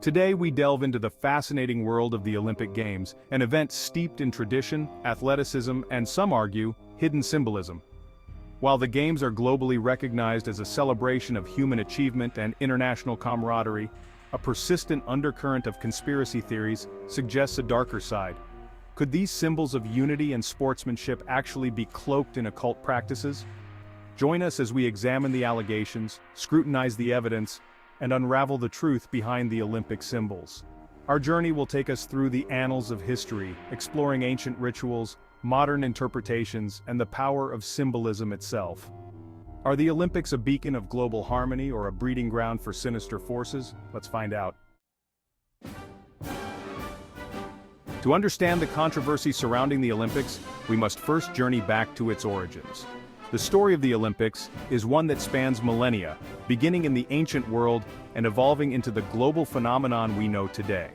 Today we delve into the fascinating world of the Olympic Games, an event steeped in tradition, athleticism, and some argue, hidden symbolism. While the Games are globally recognized as a celebration of human achievement and international camaraderie, a persistent undercurrent of conspiracy theories suggests a darker side. Could these symbols of unity and sportsmanship actually be cloaked in occult practices? Join us as we examine the allegations, scrutinize the evidence, and unravel the truth behind the Olympic symbols. Our journey will take us through the annals of history, exploring ancient rituals, modern interpretations, and the power of symbolism itself. Are the Olympics a beacon of global harmony or a breeding ground for sinister forces? Let's find out. To understand the controversy surrounding the Olympics, we must first journey back to its origins. The story of the Olympics is one that spans millennia, beginning in the ancient world and evolving into the global phenomenon we know today.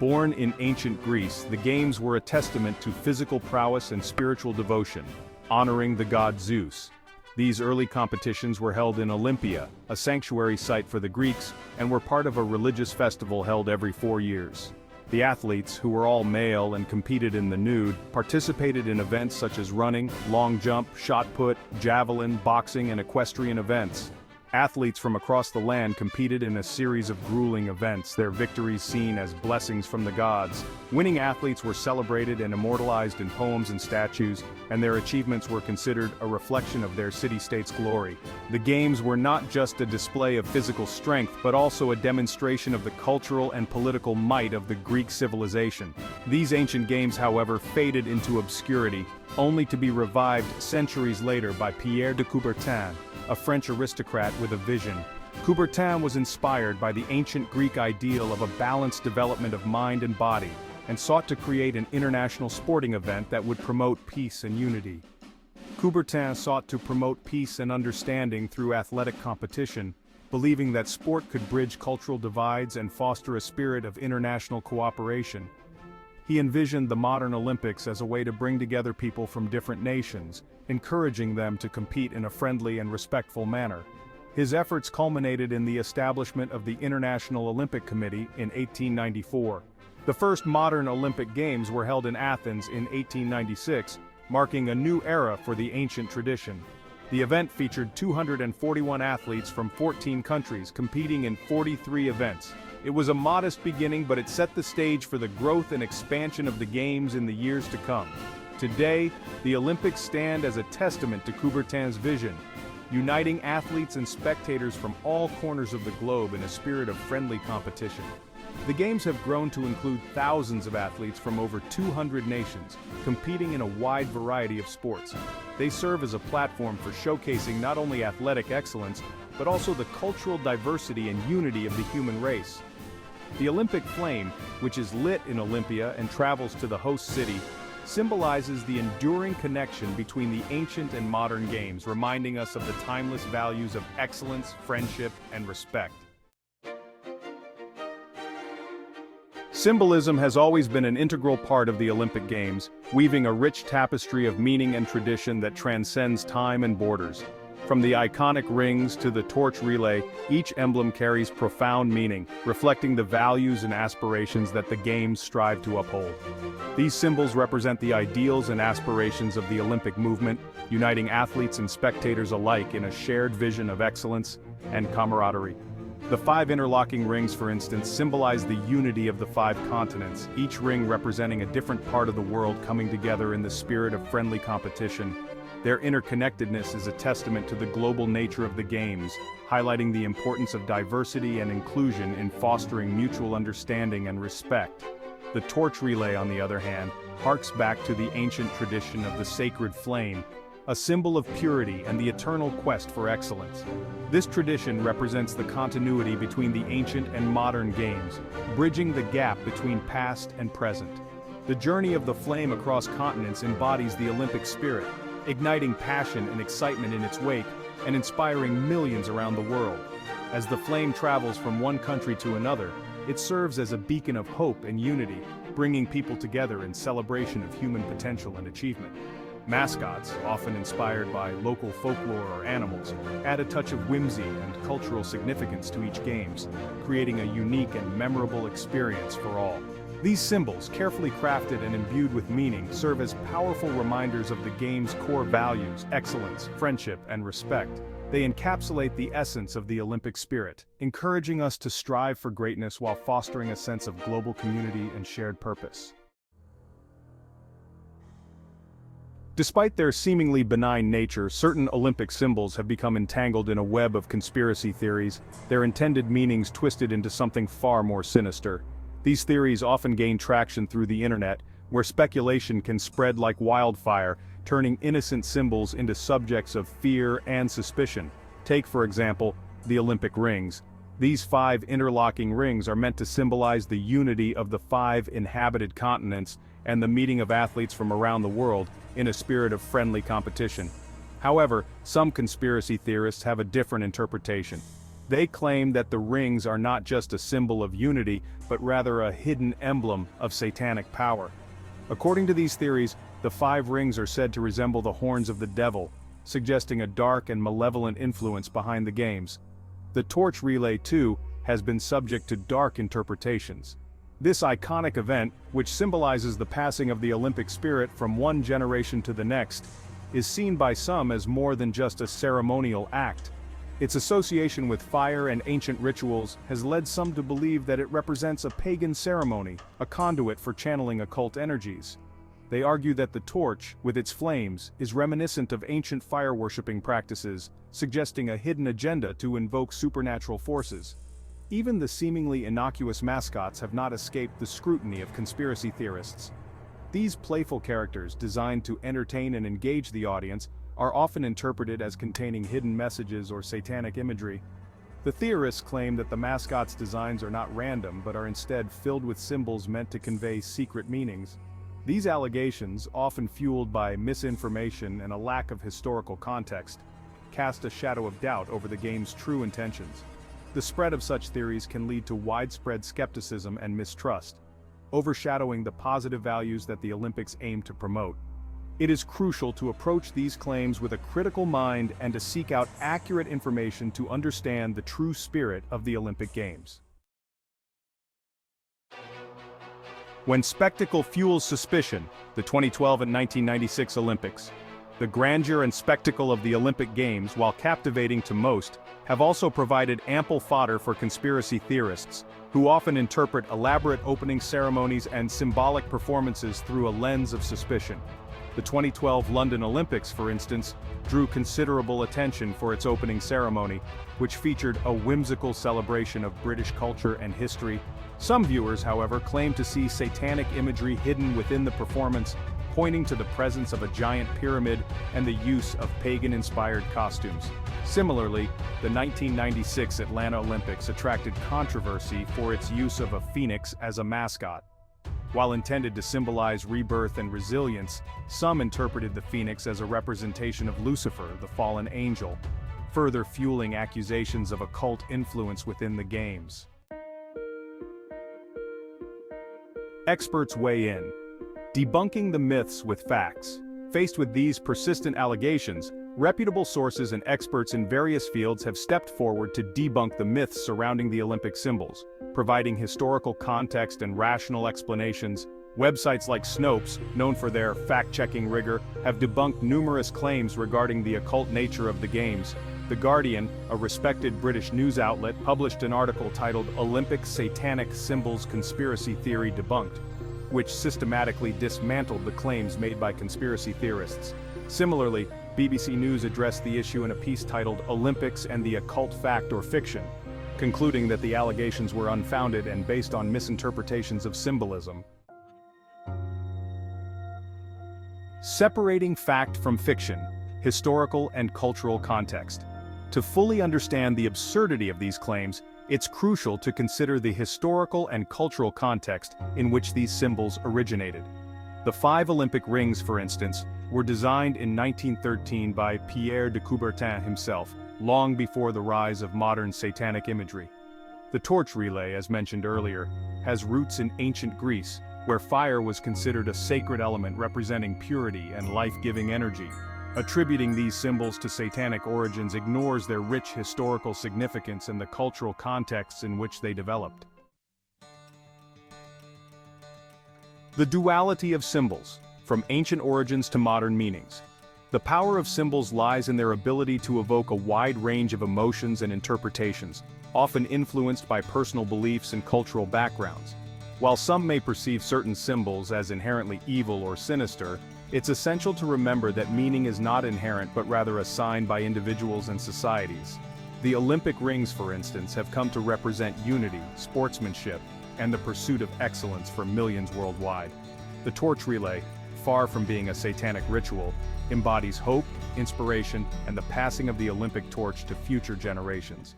Born in ancient Greece, the Games were a testament to physical prowess and spiritual devotion, honoring the god Zeus. These early competitions were held in Olympia, a sanctuary site for the Greeks, and were part of a religious festival held every 4 years. The athletes, who were all male and competed in the nude, participated in events such as running, long jump, shot put, javelin, boxing, and equestrian events. Athletes from across the land competed in a series of grueling events, their victories seen as blessings from the gods. Winning athletes were celebrated and immortalized in poems and statues, and their achievements were considered a reflection of their city-state's glory. The Games were not just a display of physical strength, but also a demonstration of the cultural and political might of the Greek civilization. These ancient games, however, faded into obscurity, only to be revived centuries later by Pierre de Coubertin, a French aristocrat with a vision. Coubertin was inspired by the ancient Greek ideal of a balanced development of mind and body, and sought to create an international sporting event that would promote peace and unity. Coubertin sought to promote peace and understanding through athletic competition, believing that sport could bridge cultural divides and foster a spirit of international cooperation. He envisioned the modern Olympics as a way to bring together people from different nations, encouraging them to compete in a friendly and respectful manner. His efforts culminated in the establishment of the International Olympic Committee in 1894. The first modern Olympic Games were held in Athens in 1896, marking a new era for the ancient tradition. The event featured 241 athletes from 14 countries competing in 43 events. It was a modest beginning, but it set the stage for the growth and expansion of the Games in the years to come. Today, the Olympics stand as a testament to Coubertin's vision, uniting athletes and spectators from all corners of the globe in a spirit of friendly competition. The Games have grown to include thousands of athletes from over 200 nations, competing in a wide variety of sports. They serve as a platform for showcasing not only athletic excellence, but also the cultural diversity and unity of the human race. The Olympic flame, which is lit in Olympia and travels to the host city, symbolizes the enduring connection between the ancient and modern Games, reminding us of the timeless values of excellence, friendship, and respect. Symbolism has always been an integral part of the Olympic Games, weaving a rich tapestry of meaning and tradition that transcends time and borders. From the iconic rings to the torch relay, each emblem carries profound meaning, reflecting the values and aspirations that the Games strive to uphold. These symbols represent the ideals and aspirations of the Olympic movement, uniting athletes and spectators alike in a shared vision of excellence and camaraderie. The 5 interlocking rings, for instance, symbolize the unity of the 5 continents, each ring representing a different part of the world coming together in the spirit of friendly competition. Their interconnectedness is a testament to the global nature of the Games, highlighting the importance of diversity and inclusion in fostering mutual understanding and respect. The torch relay, on the other hand, harks back to the ancient tradition of the sacred flame, a symbol of purity and the eternal quest for excellence. This tradition represents the continuity between the ancient and modern Games, bridging the gap between past and present. The journey of the flame across continents embodies the Olympic spirit, igniting passion and excitement in its wake and inspiring millions around the world. As the flame travels from one country to another, it serves as a beacon of hope and unity, bringing people together in celebration of human potential and achievement. Mascots, often inspired by local folklore or animals, add a touch of whimsy and cultural significance to each games, creating a unique and memorable experience for all. These symbols, carefully crafted and imbued with meaning, serve as powerful reminders of the game's core values: excellence, friendship, and respect. They encapsulate the essence of the Olympic spirit, encouraging us to strive for greatness while fostering a sense of global community and shared purpose. Despite their seemingly benign nature, certain Olympic symbols have become entangled in a web of conspiracy theories, their intended meanings twisted into something far more sinister. These theories often gain traction through the internet, where speculation can spread like wildfire, turning innocent symbols into subjects of fear and suspicion. Take, for example, the Olympic rings. These 5 interlocking rings are meant to symbolize the unity of the 5 inhabited continents and the meeting of athletes from around the world in a spirit of friendly competition. However, some conspiracy theorists have a different interpretation. They claim that the rings are not just a symbol of unity, but rather a hidden emblem of satanic power. According to these theories, the 5 rings are said to resemble the horns of the devil, suggesting a dark and malevolent influence behind the games. The torch relay, too, has been subject to dark interpretations. This iconic event, which symbolizes the passing of the Olympic spirit from one generation to the next, is seen by some as more than just a ceremonial act. Its association with fire and ancient rituals has led some to believe that it represents a pagan ceremony, a conduit for channeling occult energies. They argue that the torch, with its flames, is reminiscent of ancient fire-worshipping practices, suggesting a hidden agenda to invoke supernatural forces. Even the seemingly innocuous mascots have not escaped the scrutiny of conspiracy theorists. These playful characters, designed to entertain and engage the audience, are often interpreted as containing hidden messages or satanic imagery. The theorists claim that the mascots' designs are not random but are instead filled with symbols meant to convey secret meanings. These allegations, often fueled by misinformation and a lack of historical context, cast a shadow of doubt over the game's true intentions. The spread of such theories can lead to widespread skepticism and mistrust, overshadowing the positive values that the Olympics aim to promote. It is crucial to approach these claims with a critical mind and to seek out accurate information to understand the true spirit of the Olympic Games. When spectacle fuels suspicion, the 2012 and 1996 Olympics. The grandeur and spectacle of the Olympic Games, while captivating to most, have also provided ample fodder for conspiracy theorists, who often interpret elaborate opening ceremonies and symbolic performances through a lens of suspicion. The 2012 London Olympics, for instance, drew considerable attention for its opening ceremony, which featured a whimsical celebration of British culture and history. Some viewers, however, claim to see satanic imagery hidden within the performance, pointing to the presence of a giant pyramid and the use of pagan-inspired costumes. Similarly, the 1996 Atlanta Olympics attracted controversy for its use of a phoenix as a mascot. While intended to symbolize rebirth and resilience, some interpreted the phoenix as a representation of Lucifer, the fallen angel, further fueling accusations of occult influence within the games. Experts weigh in, debunking the myths with facts. Faced with these persistent allegations, reputable sources and experts in various fields have stepped forward to debunk the myths surrounding the Olympic symbols, providing historical context and rational explanations. Websites like Snopes, known for their fact-checking rigor, have debunked numerous claims regarding the occult nature of the games. The Guardian, a respected British news outlet, published an article titled "Olympic Satanic Symbols Conspiracy Theory Debunked," which systematically dismantled the claims made by conspiracy theorists. Similarly, BBC News addressed the issue in a piece titled "Olympics and the Occult Fact or Fiction," concluding that the allegations were unfounded and based on misinterpretations of symbolism. Separating fact from fiction, historical and cultural context. To fully understand the absurdity of these claims, it's crucial to consider the historical and cultural context in which these symbols originated. The 5 Olympic rings, for instance, were designed in 1913 by Pierre de Coubertin himself, long before the rise of modern satanic imagery. The torch relay, as mentioned earlier, has roots in ancient Greece, where fire was considered a sacred element representing purity and life-giving energy. Attributing these symbols to satanic origins ignores their rich historical significance and the cultural contexts in which they developed. The duality of symbols, from ancient origins to modern meanings. The power of symbols lies in their ability to evoke a wide range of emotions and interpretations, often influenced by personal beliefs and cultural backgrounds. While some may perceive certain symbols as inherently evil or sinister, it's essential to remember that meaning is not inherent but rather assigned by individuals and societies. The Olympic rings, for instance, have come to represent unity, sportsmanship, and the pursuit of excellence for millions worldwide. The torch relay, far from being a satanic ritual, embodies hope, inspiration, and the passing of the Olympic torch to future generations.